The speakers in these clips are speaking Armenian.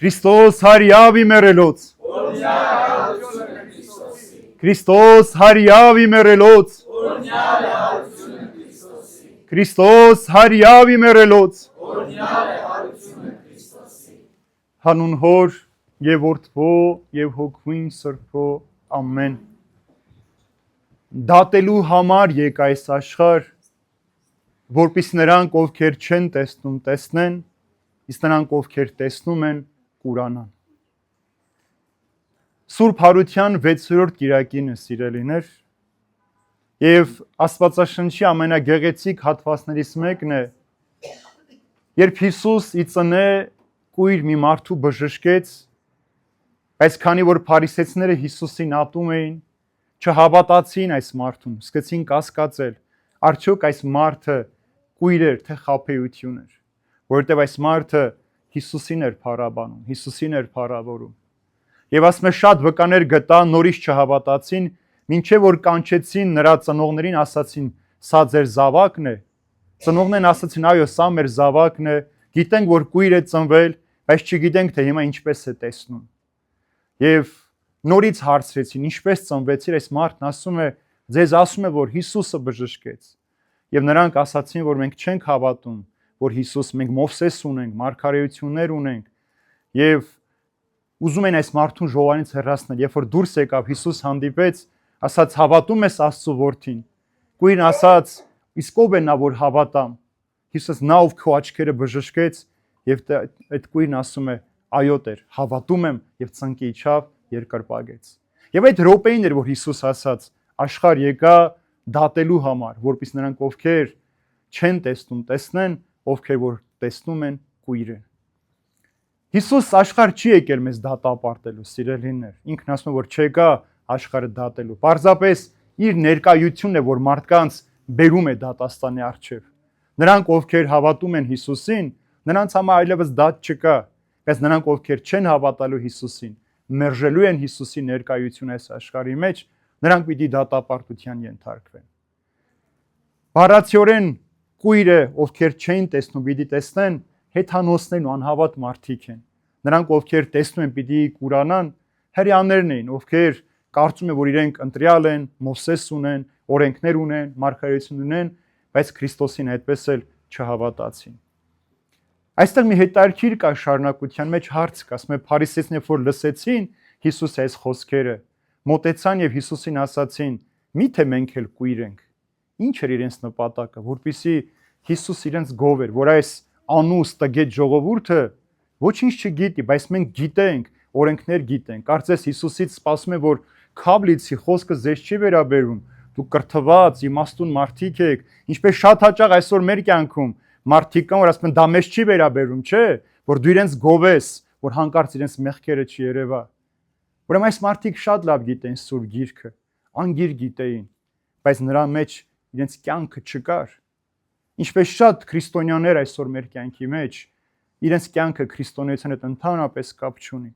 Քրիստոս հարյավի մերելոց Քրիստոս հարյավի մերելոց Քրիստոս հարյավի մերելոց Հանուն Հոր եւ Որդվո եւ Հոգին Սրբո ամեն Դատելու համար եկ այս աշխարհ որպես նրանք ովքեր չեն տեսնում տեսնեն իսկ նրանք ովքեր տեսնում են կուրանան Սուրբ Հարության 6-րդ կիրակինը սիրելիներ եւ Աստվածաշնչի ամենագեղեցիկ հատվածներից մեկն է երբ Հիսուս ի ծնե կույր մի մարդու բժշկեց բայց քանի որ փարիսեցիները Հիսուսին ատում էին չհավատացին այս մարդուն սկսեցին կասկածել արդյոք այս մարդը կույր էր թե խաբեություն էր որովհետեւ այս մարդը Հիսուսին էր փառաբանում Հիսուսին էր փառավորում եւ ասում է շատ վկաներ գտա նորից չհավատացին մինչեւ որ կանչեցին նրա ծնողներին ասացին սա ձեր զավակն է ծնողներն ասացին այո սա մեր զավակն է գիտենք որ կույր է ծնվել բայց չգիտենք թե հիմա ինչպես է տեսնում եւ նորից հարցրեցին ինչպես ծնվեցիր այս մարդն ասում է ձեզ ասում է որ Հիսուսը բժշկեց եւ նրանք ասացին որ մենք չենք հավատում որ Հիսուս մենք Մովսես ունենք մարգարեություններ ունենք եւ ուզում են այս մարդուն ժողովանից հեռացնել երբ որ դուրս եկավ Հիսուս հանդիպեց ասաց հավատում ես Աստծո որդին կույրն ասաց իսկ ով է նա որ հավատամ Հիսուս նա ով քո աչքերը բժշկեց եւ այդ կույրն ասում է այո Տեր հավատում եմ եւ ծնկի իջավ երկրպագեց եւ այդ րոպեին էր որ Հիսուս ասաց աշխարհ եկա դատելու համար որպես նրանք ովքեր չեն տեսնում տեսնեն ովքեր որ տեսնում են կույր են Հիսուս աշխարհ չի եկել մեզ դատապարտելու սիրելիներ ինքն ասում է որ չեկա աշխարհը դատելու պարզապես իր ներկայությունն է որ մարդկանց բերում է դատաստանի առջև նրանք ովքեր հավատում են Հիսուսին նրանց համար այլևս դատ չկա բայց նրանք ովքեր չեն հավատալու Հիսուսին մերժելու են Հիսուսի ներկայությունը այս աշխարհի մեջ նրանք պիտի դատապարտության ենթարկվեն բառացիորեն կույրը ովքեր չեն տեսնում պիտի տեսնեն հեթանոսներն ու անհավատ մարդիկ են նրանք ովքեր տեսնում են պիտի կուրանան հрьяաներն էին ովքեր կարծում են որ իրենք ընտրյալ են Մովսես ունեն օրենքներ ունեն մարգարեություն ունեն բայց Քրիստոսին այդպես էլ չհավատացին այստեղ մի հետաքրքիր կա շարունակության մեջ հարց կա ասում է փարիսեցիները որ լսեցին Հիսուսի այս խոսքերը մոտեցան եւ Հիսուսին ասացին միթե մենք էլ կույր ենք ինչ էր իրենց նպատակը որպեսզի Հիսուս իրենց գովեր որ այս անուս տգետ ժողովուրդը ոչինչ չգիտի բայց մենք գիտենք օրենքներ գիտենք կարծես Հիսուսից սպասում է որ քաբլիցի խոսքը ձեզ չի վերաբերում դուք կրթված իմաստուն մարդիկ եք ինչպես շատ հաճախ այսօր մեր կյանքում մարդիկ կան որ ասում են դա մեզ չի վերաբերում չէ որ դու իրենց գովես որ հանկարծ իրենց մեղքերը չերևա ուրեմն այս մարդիկ շատ լավ գիտեն Սուրբ Գիրքը անգիր գիտեին բայց նրա մեջ իրենց կյանքը չկար ինչպես շատ քրիստոնյաներ այսօր մեր կյանքի մեջ իրենց կյանքը քրիստոնեության հետ ընդհանրապես կապ չունի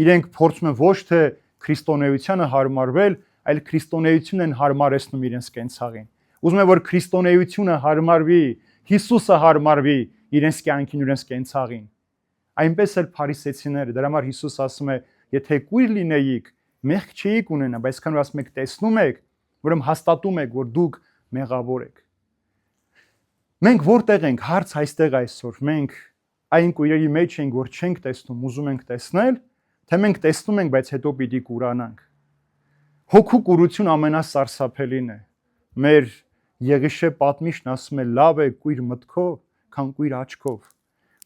իրենք փորձում են ոչ թե քրիստոնեությանը հարմարվել այլ քրիստոնեությունն են հարմարեցնում իրենց կենցաղին ուզում են որ քրիստոնեությունը հարմարվի Հիսուսը հարմարվի իրենց կյանքին իրենց կենցաղին այնպես էլ փարիսեցիները դրա համար Հիսուս ասում է եթե կույր լինեիք մեղք չէիք ունենա բայց քան որ ասում եք տեսնում եք ուրեմն հաստատում եք որ դուք մեղավոր եք մենք որտեղ ենք հարց այստեղ այսօր մենք այն կույրերի մեջ ենք որ չենք տեսնում ուզում ենք տեսնել թե մենք տեսնում ենք բայց հետո պիտի կուրանանք հոգու կուրություն ամենասարսափելին է մեր Եղիշե պատմիչն ասում է լավ է կույր մտքով քան կույր աչքով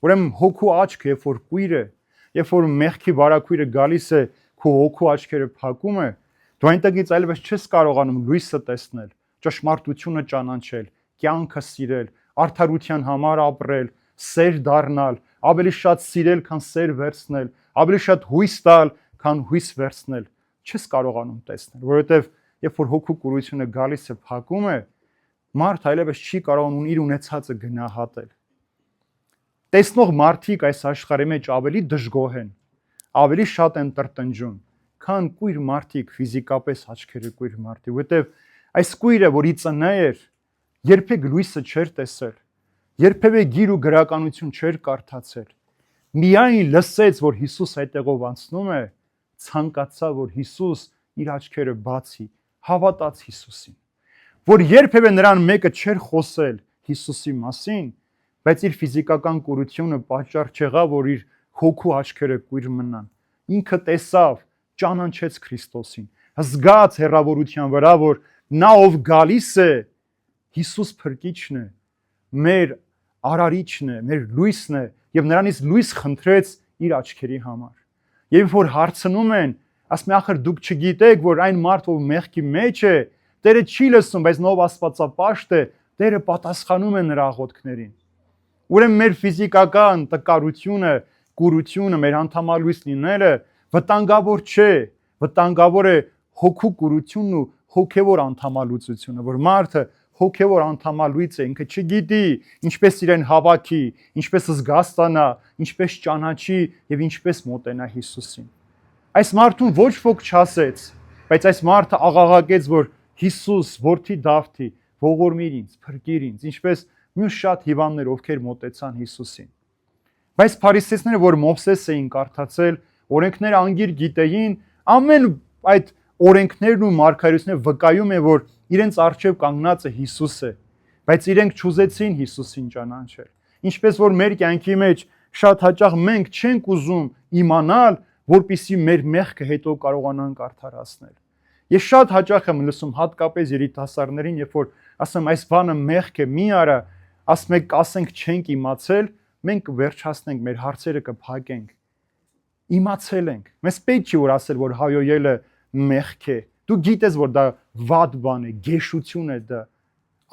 ուրեմն հոգու աչքը երբ որ կույր է երբ որ մեղքի վարակույրը գալիս է քո հոգու աչքերը փակում է դու այնտեղից այլևս չես կարողանում լույսը տեսնել ճշմարտությունը ճանաչել կյանքը սիրել արդարության համար ապրել սեր դառնալ ավելի շատ սիրել քան սեր վերցնել ավելի շատ հույս տալ քան հույս վերցնել չես կարողանում տեսնել որովհետև երբ որ հոգու կուրությունը գալիս է փակում է մարդ այլևս չի կարողանում իր ունեցածը գնահատել տեսնող մարդիկ այս աշխարհի մեջ ավելի դժգոհ են ավելի շատ են տրտնջում քան կույր մարդիկ ֆիզիկապես աչքերը կույր մարդիկ որովհետև այս կույրը որի ծնե էր երբեք լույսը չէր տեսել երբևէ գիր ու գրականություն չէր կարդացել Միայն լսեց, որ Հիսուս այդտեղով անցնում է, ցանկացավ, որ Հիսուս իր աչքերը բացի, հավատաց Հիսուսին։ Որ երբևէ նրան մեկը չէր խոսել Հիսուսի մասին, բայց իր ֆիզիկական կուրությունը պատճառ չեղավ, որ իր հոգու աչքերը կույր մնան։ Ինքը տեսավ, ճանաչեց Քրիստոսին, զգաց հեռավորության վրա, որ նա ով գալիս է, Հիսուս Փրկիչն է, մեր արարիչն է, մեր լույսն է, եւ նրանից լույս խնդրեց իր աչքերի համար։ Եվ որ հարցնում են, ասում է, ախր դուք չգիտեք, որ այն մարդ, ով մեղքի մեջ է, Տերը չի լսում, բայց նով աստվածապաշտ է, Տերը պատասխանում է նրա աղոթքներին։ Ուրեմն մեր ֆիզիկական տկարությունը, կուրությունը, մեր անդամալույս լինելը վտանգավոր չէ, վտանգավոր է հոգու կուրությունն ու հոգևոր անդամալուծությունը, որ մարդը հոգևոր անդամալույց է, ինքը չգիտի ինչպես իրեն հավաքի, ինչպես զգաստանա, ինչպես ճանաչի եւ ինչպես մոտենա Հիսուսին։ Այս մարդուն ոչ ոք չասեց, բայց այս մարդը աղաղակեց, որ Հիսուս, որդի Դավթի, ողորմիր ինձ, փրկիր ինձ, ինչպես մյուս շատ հիվանդներ, ովքեր մոտեցան Հիսուսին։ Բայց փարիսեցիները, որ Մովսես էին կարդացել, օրենքները անգիր գիտեին, ամեն այդ օրենքներն ու մարգարեությունները վկայում են, որ իրենց առջև կանգնած է Հիսուս է, բայց իրենք չուզեցին Հիսուսին ճանաչել։ Ինչպես որ մեր կյանքի մեջ շատ հաճախ մենք չենք ուզում իմանալ, որպեսզի մեր մեղքը հետո կարողանանք արդարացնել։ Ես շատ հաճախ եմ լսում հատկապես երիտասարդներին, երբ որ ասեմ այս բանը մեղք է, մի արա, ասում եք ասենք չենք իմացել, մենք կվերջացնենք, մեր հարցերը կփակենք։ Իմացել ենք։ Մեզ պետք չի որ ասել, որ հայոյելը մեղք է։ Դու գիտես, որ դա վատ բան է, գեշություն է դա։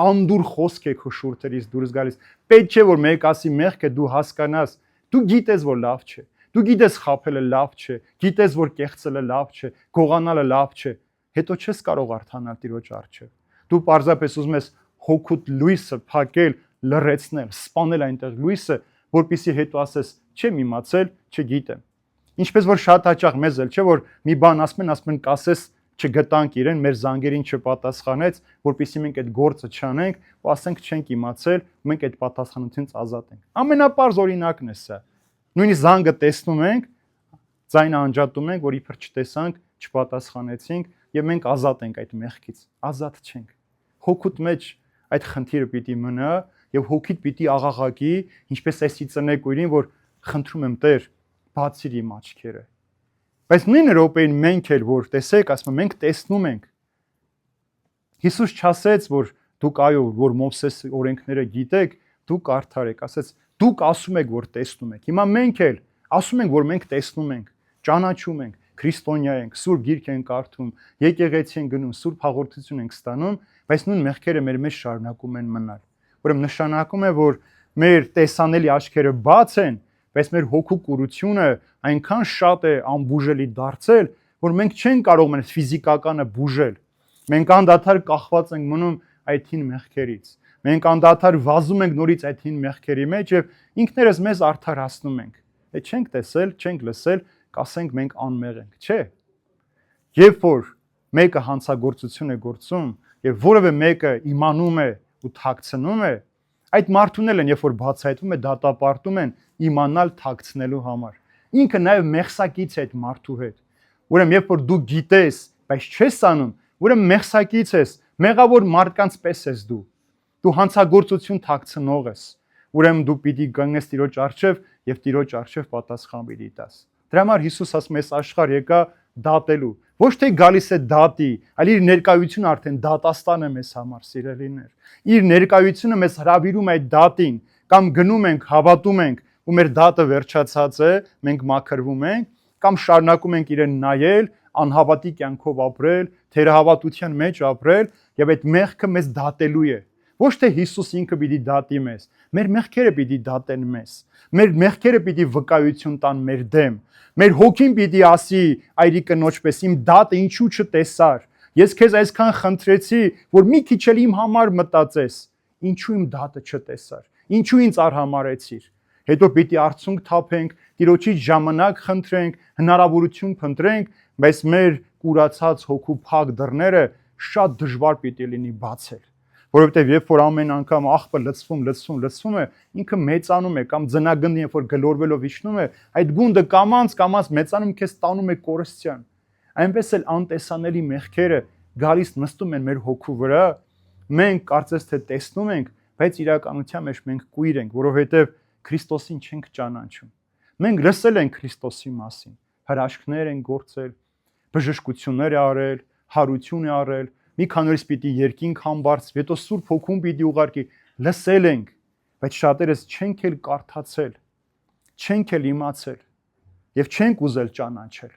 Անդուր խոսք է քո շուրթերից դուրս գալիս։ Պետք չէ որ մեկ ասի մեղք է, դու հասկանաս։ Դու գիտես, որ լավ չէ։ Դու գիտես խաբելը լավ չէ, գիտես, որ կեղծելը լավ չէ, գողանալը լավ չէ։ Հետո չես կարող արդանալ Տիրոջ առջև։ Դու պարզապես ուզում ես հոգուտ լույսը փակել, լրացնել, սպանել այնտեղ լույսը, որpիսի հետո ասես, չեմ իմացել, չգիտեմ։ Ինչպես որ շատ հաճախ մեզ էլ չէ որ մի բան ասում են կասես չգտանք իրեն, մեր զանգերին չպատասխանեց, որpիսի մենք այդ գործը չանենք ու ասենք չենք իմացել, մենք այդ պատասխանությունից ազատ ենք։ Ամենապարզ օրինակն է սա։ Նույնիսկ զանգը տեսնում ենք, ձայնը անջատում ենք, որ իբր չտեսանք, չպատասխանեցինք եւ մենք ազատ ենք այդ մեղքից։ Ազատ չենք։ Հոգուտ մեջ այդ խնդիրը պիտի մնա եւ հոգիդ պիտի աղաղակի, ինչպես այսի ծնեկույրին, որ խնդրում եմ Տեր, բացիր իմ աչքերը։ Բայց նույն րոպեին մենք էլ որ տեսեք, ասում մենք տեսնում ենք։ Հիսուս չասեց, որ դուք այո, որ Մովսես օրենքները գիտեք, դուք արդար եք, ասեց դուք ասում եք, որ տեսնում եք։ Հիմա մենք էլ ասում ենք, որ մենք տեսնում ենք, ճանաչում ենք, քրիստոնյա ենք, սուրբ գիրք ենք կարդում, եկեղեցի ենք գնում, սուրբ հաղորդություն ենք ստանում, բայց նույն մեղքերը մեր մեջ շարունակում են մնալ։ Ուրեմն նշանակում է, որ մեր տեսանելի աչքերը բաց են, բայց մեր հոգու կուրությունը այնքան շատ է անբուժելի դարձել, որ մենք չենք կարող մեր ֆիզիկականը բուժել։ Մենք անդադար կախված ենք մնում այդ հին մեղքերից։ Մենք անդադար վազում ենք նորից այդ հին մեղքերի մեջ եւ ինքներս մեզ արդարացնում ենք։ Չենք տեսել, չենք լսել, կասենք մենք անմեղ ենք, չէ։ Երբ որ մեկը հանցագործություն է գործում եւ որևէ մեկը իմանում է ու թաքցնում է, այդ մարդուն են, երբ որ բացահայտվում է, դատապարտում են իմանալ թաքցնելու համար։ Ինքը նաեւ մեղսակից է այդ մարդու հետ։ Ուրեմն երբ որ դու գիտես, բայց չես անում, ուրեմն մեղսակից ես, մեղավոր մարդկանց պես ես դու։ Դու հանցագործություն թաքցնող ես։ Ուրեմն դու պիտի գնես Տիրոջ առջև եւ Տիրոջ առջև պատասխան պիտի տաս։ Դրա համար Հիսուս ասում է, աշխարհ եկա դատելու։ Ոչ թե գալիս է դատի, այլ իր ներկայությունը արդեն դատաստան է մեզ համար, սիրելիներ։ Իր ներկայությունը մեզ հրավիրում է այդ դատին, կամ գնում ենք, հավատում ենք, ու մեր դատը վերջացած է, մենք մաքրվում ենք, կամ շարունակում ենք իրեն նայել, անհավատի կյանքով ապրել, թերահավատության մեջ ապրել, եւ այդ մեղքը մեզ դատելու է։ Ոչ թե Հիսուս ինքը պիտի դատի մեզ, մեր մեղքերը պիտի դատեն մեզ։ Մեր մեղքերը պիտի վկայություն տան մեր դեմ։ Մեր հոգին պիտի ասի այրի կնոջպես իմ դատը ինչու չտեսար։ Ես քեզ այսքան խնդրեցի, որ մի քիչ էլ իմ համար մտածես։ Ինչու իմ դատը չտեսար։ Ինչու ինձ արհամարեցիր։ Հետո պիտի արցունք թափենք, Տիրոջից ժամանակ խնդրենք, հնարավորություն փնտրենք, բայց մեր կուրացած հոգու փակ դռները շատ դժվար պիտի լինի բացել։ Որովհետև երբ որ ամեն անգամ աղբը լցվում է, ինքը մեծանում է կամ ձնագնդին երբ որ գլորվելով իջնում է, այդ գունդը կամած մեծանում քեզ տանում է կորստյան։ Այնպես էլ անտեսանելի մեղքերը գալիս նստում են մեր հոգու վրա, մենք կարծես թե տեսնում ենք, բայց իրականության մեջ մենք կույր ենք, որովհետև Քրիստոսին չենք ճանաչում։ Մենք լսել ենք Քրիստոսի մասին, հրաշքներ են գործել, բժշկություններ է արել, հարություն է արել, մի քանի օրից պիտի երկինք համբարձվի, հետո Սուրբ Հոգուն պիտի ուղարկի, լսել ենք, բայց շատերս չենք էլ կարդացել, չենք էլ իմացել եւ չենք ուզել ճանաչել։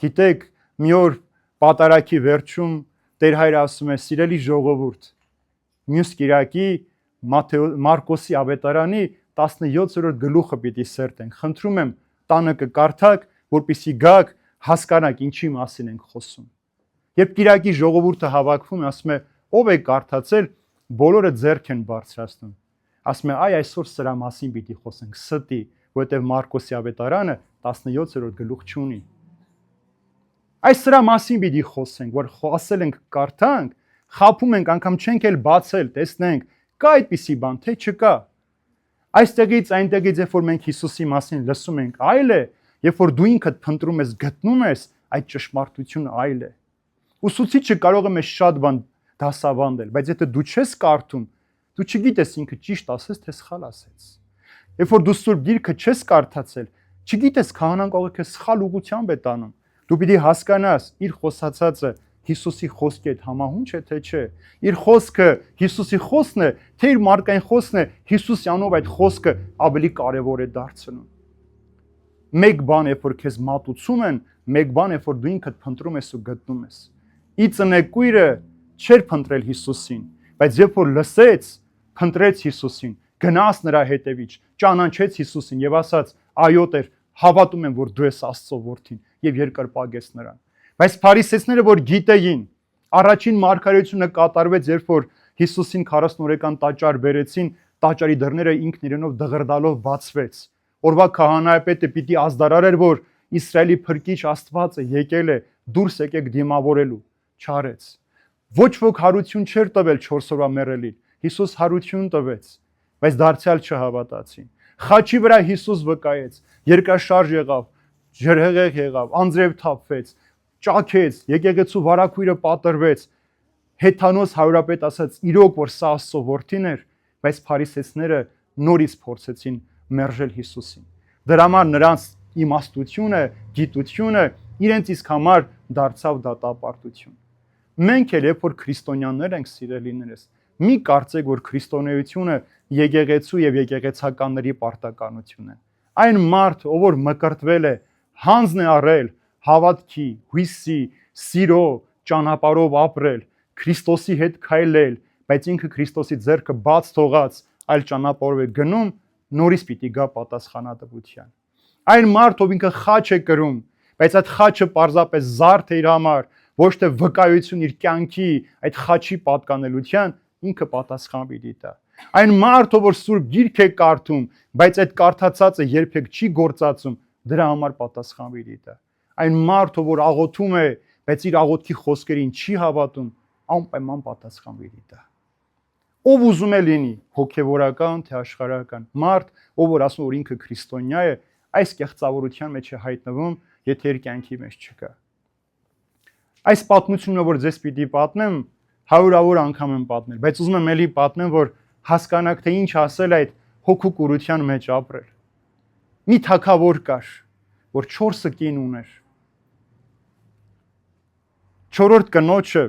Գիտեք, մի օր պատարագի վերջում Տեր Հայրը ասում է. «Սիրելի ժողովուրդ, մյուս կիրակի Մարկոսի ավետարանի 17-րդ գլուխը պիտի սերտենք։ Խնդրում եմ, տանը կկարդաք, որպեսզի գաք, հասկանաք ինչի մասին ենք խոսում»։ Երբ կիրակի ժողովուրդը հավաքվում է, ասում է. «Ով է կարդացել», բոլորը ձեռք են բարձրացնում։ Ասում է. «Այ այսօր սրա մասին պիտի խոսենք, ստի, որովհետև Մարկոսի ավետարանը 17-րդ գլուխ չունի»։ Այս սրա մասին պիտի խոսենք, որ ասել ենք կարդանք, խափում ենք, անգամ չենք էլ բացել, տեսնենք, կա այդպիսի բան, թե չկա։ Այստեղից այնտեղից երբ որ մենք Հիսուսի մասին լսում ենք, այլ է, երբ որ դու ինքդ փնտրում ես, գտնում ես, այդ ճշմարտությունը այլ է։ Ուսուցիչը կարող է մեզ շատ բան դասավանդել, բայց եթե դու չես կարդում, դու չգիտես ինքը ճիշտ ասես թե սխալ ասեց։ Երբ որ դու Սուրբ Գիրքը չես կարդացել, չգիտես քահանան կարող է քեզ սխալ ուղղությամբ է տանում։ Դու պիտի հասկանաս իր խոսածածը Հիսուսի խոսքի հետ համահունչ է թե չէ։ Իր խոսքը Հիսուսի խոսքն է, թե իր մարդկային խոսքն է, Հիսուսյանով այդ խոսքը ավելի կարևոր է դարձնում։ Մեկ բան է, որ քեզ մատուցում են, մեկ բան է, որ դու ինքդ փնտրում ես ու գտնում ես։ Ի ծնեկույրը չէր փնտրել Հիսուսին, բայց երբ որ լսեց, փնտրեց Հիսուսին, գնաց նրա հետևից, ճանաչեց Հիսուսին եւ ասաց. «Այո Տեր, հավատում եմ, որ դու ես Աստծո որդին», եւ երկրպագեց նրան։ Բայց փարիսեցիները, որ գիտեին, առաջին մարգարեությունը կատարվեց, երբ որ Հիսուսին 40 օրեկան տաճար բերեցին, տաճարի դռները ինքն իրենով դղրդալով բացվեց։ Օրվա քահանայապետը պիտի ազդարարեր, որ Իսրայելի փրկիչ Աստվածը եկել է, դուրս եկեք դիմավորելու, չարեց։ Ոչ ոք հարություն չէր տվել 4 օրվա մեռելին, Հիսուս հարություն տվեց, բայց դարձյալ չհավատացին։ Խաչի վրա Հիսուս վկայեց, երկրաշարժ եղավ, ջրհեղեղ եղավ, անձրև թափվեց, ճաքեց, եկեղեցու վարակույրը պատրվեց։ Հեթանոս հարուրապետ ասաց իրոք որ սա Աստծո որդին էր, բայց փարիսեցիները նորից փորձեցին մերժել Հիսուսին։ Դրա համար նրանց իմաստությունը, գիտությունը իրենց իսկ համար դարձավ դատապարտություն։ Մենք էլ երբ որ քրիստոնյաներ ենք, սիրելիներս, մի կարծեք, որ քրիստոնեությունը եկեղեցու եւ եկեղեցականների պարտականություն է։ Այն մարդ, ով որ մկրտվել է, հանձն է առել հավատքի, հույսի, սիրո ճանապարհով ապրել, Քրիստոսի հետ քայլել, բայց ինքը Քրիստոսի ձեռքը բաց թողած այլ ճանապարհով է գնում, նորից պիտի գա պատասխանատվության։ Այն մարդ, ով ինքը խաչ է կրում, բայց այդ խաչը պարզապես զարդ է իր համար, ոչ թե վկայություն իր կյանքի այդ խաչի պատկանելության, ինքը պատասխան պիտի տա։ Այն մարդը, որ Սուրբ Գիրք է կարդում, բայց այդ կարդացածը երբեք չի գործածում, դրա համար պատասխան պիտի տա։ Այն մարդը, որ աղոթում է, բայց իր աղոթքի խոսքերին չի հավատում, անպայման պատասխան պիտի տա։ Ով ուզում է լինի, հոգևորական թե աշխարհական մարդ, ով որ ասում որ ինքը քրիստոնյա է, այս կեղծավորության մեջ է հայտնվում, եթե իր կյանքի մեջ չկա։ Այս պատմությունը, որ ձեզ պիտի պատմեմ, հարյուրավոր անգամ եմ պատմել, բայց ուզում եմ ելի պատմեմ, որ հասկանաք, թե ինչ ասել այդ հոգու կուրության մեջ ապրել։ Մի թագավոր կար, որ 4 կին ուներ։ 4-րդ կնոջը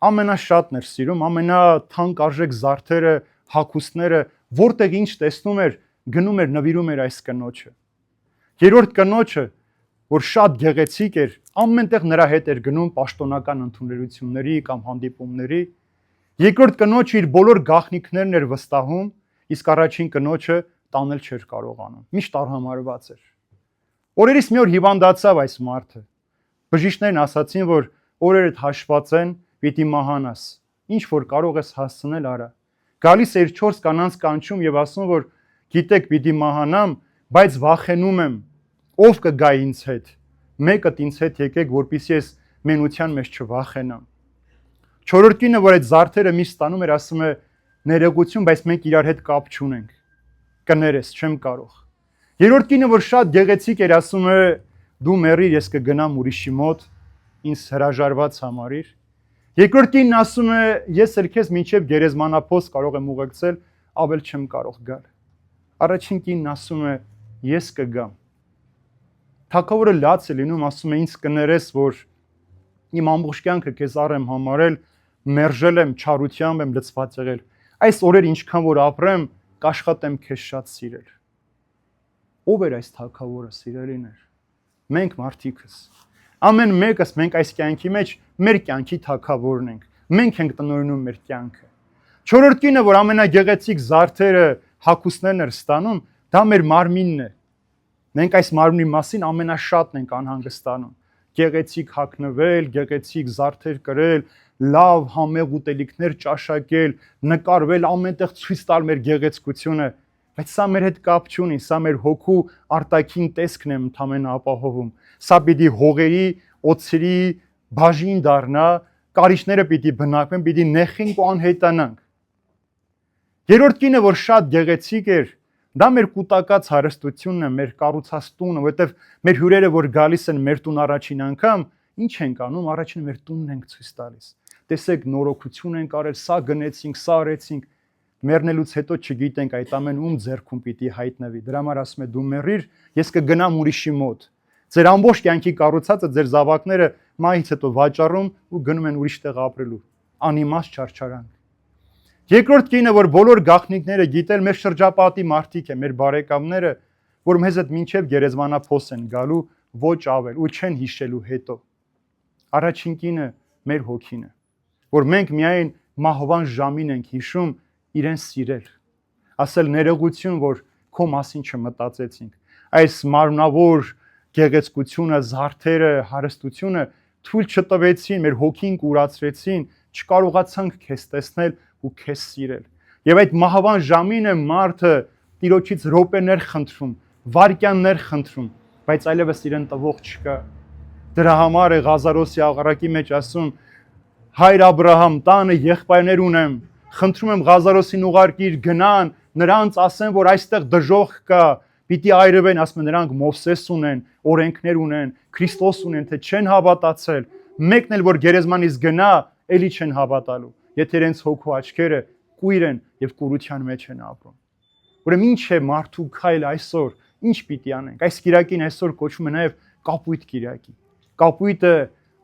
ամենաշատն էր սիրում, ամենաթանկարժեք զարդերը, հագուստները, որտեղ ինչ տեսնում էր, գնում էր նվիրում էր այս կնոջը։ 3-րդ կնոջը, որ շատ գեղեցիկ էր, ամենտեղ նրա հետ էր գնում պաշտոնական ընդունելությունների կամ հանդիպումների։ 2-րդ կնոջը իր բոլոր գաղտնիքներն էր վստահում, իսկ առաջին կնոջը տանել չէր կարողանում, միշտ արհամարհված էր։ Օրերից մի օր հիվանդացավ այս մարդը։ Բժիշկներն ասացին, որ օրերդ հաշված են, պիտի մահանաս, ինչ որ կարող ես հասցնել արա։ Գալիս էր 4 կանանց կանչում եւ ասում, որ գիտեք, պիտի մահանամ, բայց վախենում եմ, ով կգա ինձ հետ։ Մեկը ինձ հետ եկեք, որպեսզի ես մենության մեջ չվախենամ։ Չորրորդ կինը, որ այդ զարդերը միշտ ստանում էր, ասում է ներողություն, բայց մենք իրար հետ կապ չունենք։ Կներես, չեմ կարող։ Երրորդ կինը, որ շատ գեղեցիկ էր, ասում է դու մեռիր, ես կգնամ ուրիշի մոտ, ինձ հրաժարված համարիր։ Երկրորդ կինն ասում է ես էլ քեզ մինչև գերեզմանափոս կարող եմ ուղեկցել, ավել չեմ կարող գալ։ Առաջին կինն ասում է ես կգամ։ Թագավորը լաց է լինում, ասում է ինձ կներես, որ իմ ամբողջ կյանքը քեզ առ եմ համարել, մերժել եմ, չարությամբ եմ լցված եղել։ Այս օրեր ինչքան որ ապրեմ, կաշխատեմ քեզ շատ սիրել։ Ո՞վ էր այս թագավորը, սիրելիներ։ Մենք մարդիկս։ Ամեն մեկս մենք այս կյանքի մեջ մեր կյանքի թագավորն ենք։ Մենք ենք տնօրինում մեր կյանքը։ Չորրորդ կինը, որ ամենագեղեցիկ զարդերը հագուստներն էր ստանում, դա մեր մարմինն է։ Մենք այս մարմնի մասին ամենաշատն ենք անհանգստանում։ Գեղեցիկ հագնվել, գեղեցիկ զարդեր կրել, լավ համեղ ուտելիքներ ճաշակել, նկարվել, ամենտեղ ցույց տալ մեր գեղեցկությունը, բայց սա մեր հետ կապ չունի, սա մեր հոգու արտաքին տեսքն է ընդամենը ապահովում։ Սա պիտի հողերի, օձերի բաժին դառնա, կարիճները պիտի բնակվեն, պիտի նեղենք ու անհետանանք։ Երրորդ կինը, որ շատ գեղեցիկ էր, դա մեր կուտակած հարստությունն է, մեր կառուցած տունը, որովհետև մեր հյուրերը, որ գալիս են մեր տուն առաջին անգամ, ինչ ենք անում, առաջին մեր տունն ենք ցույց տալիս։ Տեսեք, նորոգություն ենք արել, սա գնեցինք, սա արեցինք, մեռնելուց հետո չգիտենք այդ ամեն ում ձեռքում պիտի հայտնվի։ Դրա համար ասում է դու մեռիր, ես կգնամ ուրիշի մոտ։ Ձեր ամբողջ կյանքի կառուցածը ձեր զավակները մահից հետո վաճառում ու գնում են ուրիշ տեղ ապրելու։ Անիմաստ չարչարանք։ Երկրորդ կինը, որ բոլոր գաղտնիքները գիտել, մեր շրջապատի մարդիկ են, մեր բարեկամները, որ մեզ հետ մինչև գերեզմանափոս են գալու, ոչ ավել ու չեն հիշելու հետո։ Առաջին կինը մեր հոգին է, որ մենք միայն մահվան ժամին ենք հիշում իրեն սիրել, ասել ներողություն, որ քո մասին չմտածեցինք։ Այս մարմնավոր գեղեցկությունը, զարդերը, հարստությունը թույլ չտվեցին, մեր հոգին կուրացրեցին, չկարողացանք քեզ տեսնել ու քեզ սիրել։ Եվ այդ մահվան ժամին է մարդը Տիրոջից րոպեներ խնդրում, վայրկյաններ խնդրում, բայց այլևս իրեն տվող չկա։ Դրա համար է Ղազարոսի աղառակի մեջ ասում. Հայր Աբրահամ, տանը եղբայրներ ունեմ, խնդրում եմ Ղազարոսին ուղարկիր գնան, նրանց ասեն, որ այստեղ դժոխք կա, պիտի այրվեն, ասում են նրանք Մովսես ունեն, օրենքներ ունեն, Քրիստոս ունեն, թե չեն հավատացել, մեկն էլ որ գերեզմանից գնա, էլի չեն հավատալու, եթե իրենց հոգու աչքերը կույր են եւ կուրության մեջ են ապրում։ Ուրեմն ինչ է մարդու քայլ այսօր, ինչ պիտի անենք։ Այս կիրակին այսօր կոչվում է նաեւ կապույտ կիրակի։ Կապույտը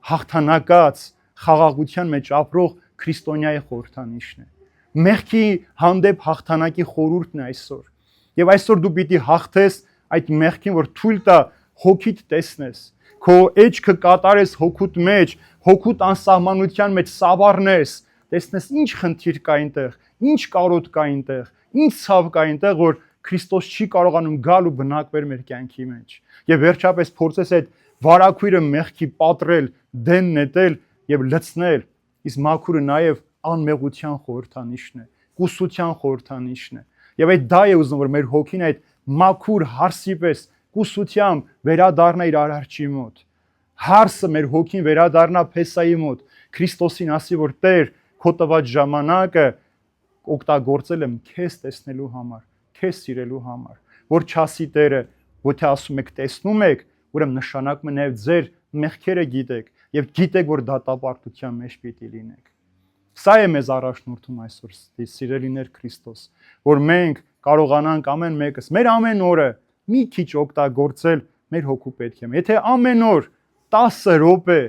հաղթանակած խաղաղության մեջ ապրող քրիստոնյայի խորհրդանիշն է։ Մեղքի հանդեպ հաղթանակի խորհուրդն է այսօր։ Եվ այսօր դու պիտի հաղթես այդ մեղքին, որ թույլ տա հոգիդ տեսնես, քո էջքը կատարես հոգուտ մեջ, հոգուտ անսահմանության մեջ սավառնես, տեսնես ինչ խնդիր կա այնտեղ, ինչ կարոտ կա այնտեղ, ինչ ցավ կա այնտեղ, որ Քրիստոս չի կարողանում գալ ու բնակվել մեր կյանքի մեջ։ Եվ վերջապես փորձես այդ վարակույրը մեղքի պատռել, դեն նետել եւ լցնել, իսկ մաքուրը նաեւ անմեղության խորհրդանիշն է, կուսության խորհրդանիշն է։ Եվ այդ դա է ուզում, որ մեր հոգին այդ մաքուր հարսի պես կուսությամբ վերադառնա իր արարչի մոտ։ Հարսը մեր հոգին վերադառնա Փեսայի մոտ, Քրիստոսին ասի, որ Տեր, քո տված ժամանակը օգտագործել եմ քեզ տեսնելու համար, քեզ սիրելու համար, որ չասի Տերը, եթե ասում եք տեսնում եք, ուրեմն նշանակում է նաև ձեր մեղքերը գիտեք եւ գիտեք, որ դատապարտության մեջ պիտի լինեք։ Սա է մեզ առաջնորդում այսօր, սիրելիներ Քրիստոս, որ մենք կարողանանք ամեն մեկս մեր ամեն օրը մի քիչ օգտագործել մեր հոգու պետքին։ Եթե ամեն օր 10 րոպե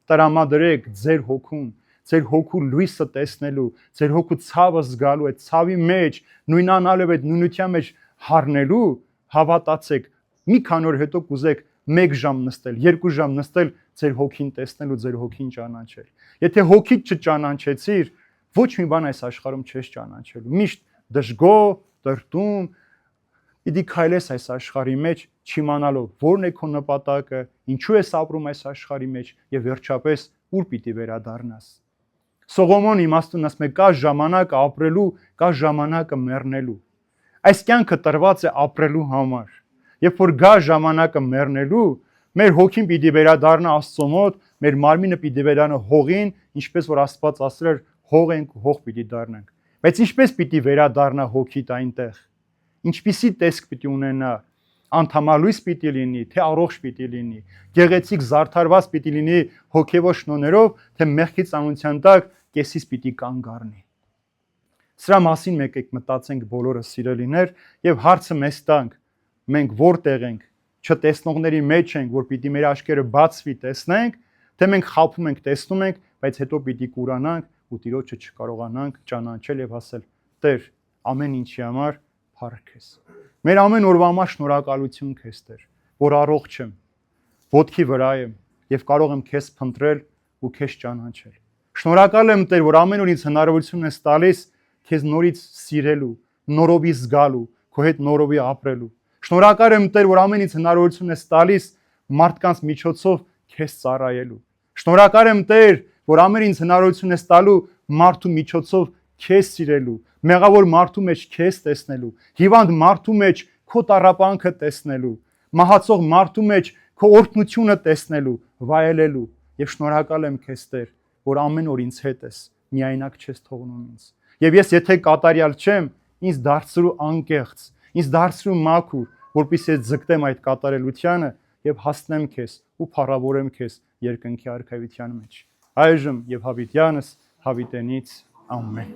տրամադրեք ձեր հոգուն, ձեր հոգու լույսը տեսնելու, ձեր հոգու ցավը զգալու, այդ ցավի մեջ նույնանալով այդ նույնության մեջ հառնելու, հավատացեք, մի քանի օր հետո կուզեք 1 ժամ նստել, 2 ժամ նստել, ձեր հոգին տեսնել ու ձեր հոգին ճանաչել։ Եթե հոգիդ չճանաչեցիր, ոչ մի բան այս աշխարհում չես ճանաչելու։ Միշտ դժգոհ, տրտում, պիտի քայլես այս աշխարհի մեջ, չիմանալով որն է քո նպատակը, ինչու ես ապրում այս աշխարհի մեջ եւ վերջապես ուր պիտի վերադառնաս։ Սողոմոն իմաստուն ասում է, կա ժամանակը ապրելու, կա ժամանակը մեռնելու։ Այս կյանքը տրված է ապրելու համար։ Երբ որ գա ժամանակը մեռնելու, մեր հոգին պիտի վերադառնա Աստծո մոտ մեր մարմինը պիտի վերանա հողին, ինչպես որ Աստված ասել էր, հող ենք ու հող պիտի դառնանք։ Բայց ինչպես պիտի վերադառնա հոգիդ այնտեղ։ Ինչպիսի տեսք պիտի ունենա, անդամալույս պիտի լինի, թե առողջ պիտի լինի, գեղեցիկ զարդարված պիտի լինի հոգևոր շնորհներով, թե մեղքի ծանրության տակ կեսից պիտի կանգ առնի։ Սրա մասին մեկ եք մտածենք բոլորը սիրելիներ եւ հարցը մեզ տանք, մենք որտեղ ենք, չտեսնողների մեջ ենք, որ պիտի մեր աչքերը բացվի տեսնենք, թե մենք խաբում ենք, տեսնում ենք, բայց հետո պիտի կուրանանք ու Տիրոջը չկարողանանք ճանաչել եւ ասել. Տեր, ամեն ինչի համար փառք ես։ Մեր ամեն օրվա համար շնորհակալություն քեզ Տեր, որ առողջ եմ, ոտքի վրա եմ եւ կարող եմ քեզ փնտրել ու քեզ ճանաչել։ Շնորհակալ եմ Տեր, որ ամեն օր ինձ հնարավորություն ես տալիս քեզ նորից սիրելու, նորովի զգալու, քո հետ նորովի ապրելու։ Շնորհակալ եմ Տեր, որ ամեն ինձ հնարավորություն ես տալիս մարդկանց միջոցով քեզ ծառայելու։ Շնորհակալ եմ Տեր, որ ամեն ինձ հնարավորություն ես տալու մարդու միջոցով քեզ սիրելու, մեղավոր մարդու մեջ քեզ տեսնելու, հիվանդ մարդու մեջ քո տառապանքը տեսնելու, մահացող մարդու մեջ քո օրհնությունը տեսնելու, վայելելու։ Եվ շնորհակալ եմ քեզ Տեր, որ ամեն օր ինձ հետ ես, միայնակ չես թողնում ինձ։ Եվ ես եթե կատարյալ չեմ, ինձ դարձրու անկեղծ, ինձ դարձրու մաքուր, որպեսզի ձգտեմ այդ կատարելությանը եւ հասնեմ քեզ ու փառավորեմ քեզ երկնքի արքայության մեջ։ Այժմ եւ հավիտյանս հավիտենից ամեն։